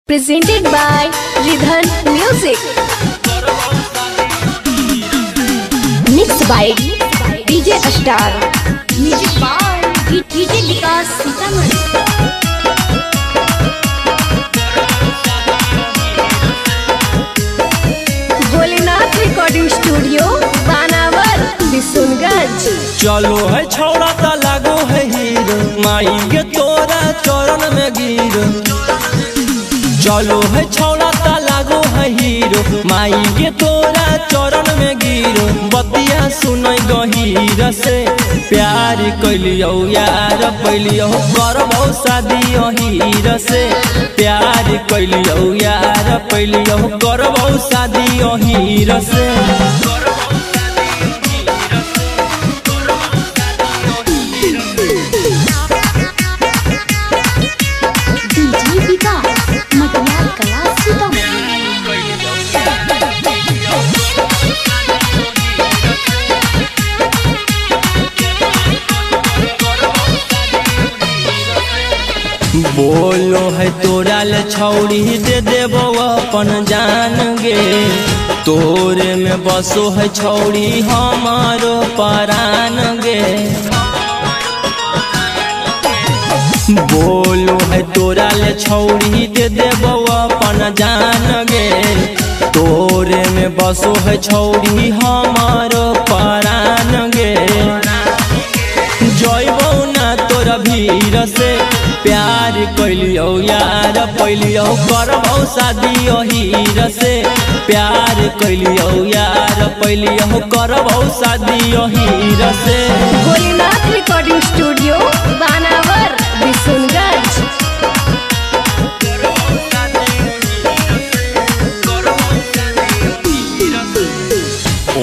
Presented by Ridhan Music. Mixed by DJ Star. Music by DJ Vikas Sitaman. Bholenath recording studio बानावर बिशुनगंज। चलो है छौड़ा ता लागो है हीरो माई के तोरा चरण में गिरो। चलो है छौड़ा ता लागो है हीरो माई के तोरा चरण में गिरो। बतिया सुनै गहीर से प्यार कैलियो यार पैलियो करबो शादी हीर से। प्यार कैलियो यार पैलियो करबो शादी हीर से। बोलो है तोरा ले छौड़ी दे देबो अपन जान गे। तोरे में बसो है छौड़ी हमारो परान गे। बोलो है तोरा ले छौड़ी दे देबो अपन जान गे। तोरे में बसो है छौड़ी हमारो परान गे। जइबो ना तोरा भीड़ से प्यार कैलियो यार पैलियो करबो शादी हीर से। प्यार कैलियो यार पैलियो करबो शादी हीर से। भोलेनाथ रिकॉर्डिंग स्टूडियो बानावर बिशुनगंज।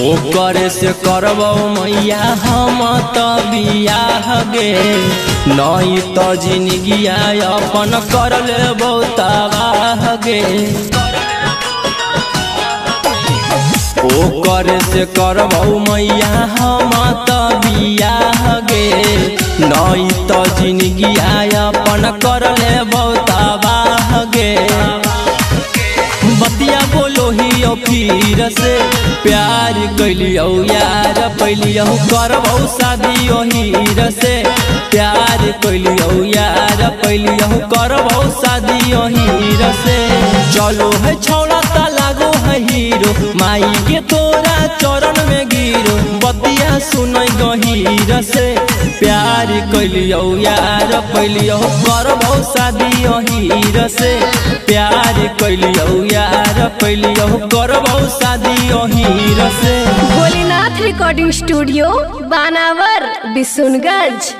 ओकरे से करबो मैया हम त बियाह गे। नहीं तो जिंदगी अपन कर लेबो तबाह गे। ओकरे से करबो मैया हम त बियाह गे। नहीं तो जिंदगी अपन कर लेबो तबाह गे। बतिया बोलो ही फिर से प्यार कैलियो यार पैलियो करबो शादी हीर से। प्यार कैलियो यार पैलियो करबो शादी हीर से। चलो है छौड़ा ता लागो है हीरो माई के तोरा चरण में गिरो। बतिया सुनै गहीर से प्यार कैलियो यार पैलियो करबो शादी हीर से। प्यार कैलियो यार पैलियो करबो शादी हीर से। भोलेनाथ रिकॉर्डिंग स्टूडियो बानावर बिशुनगंज।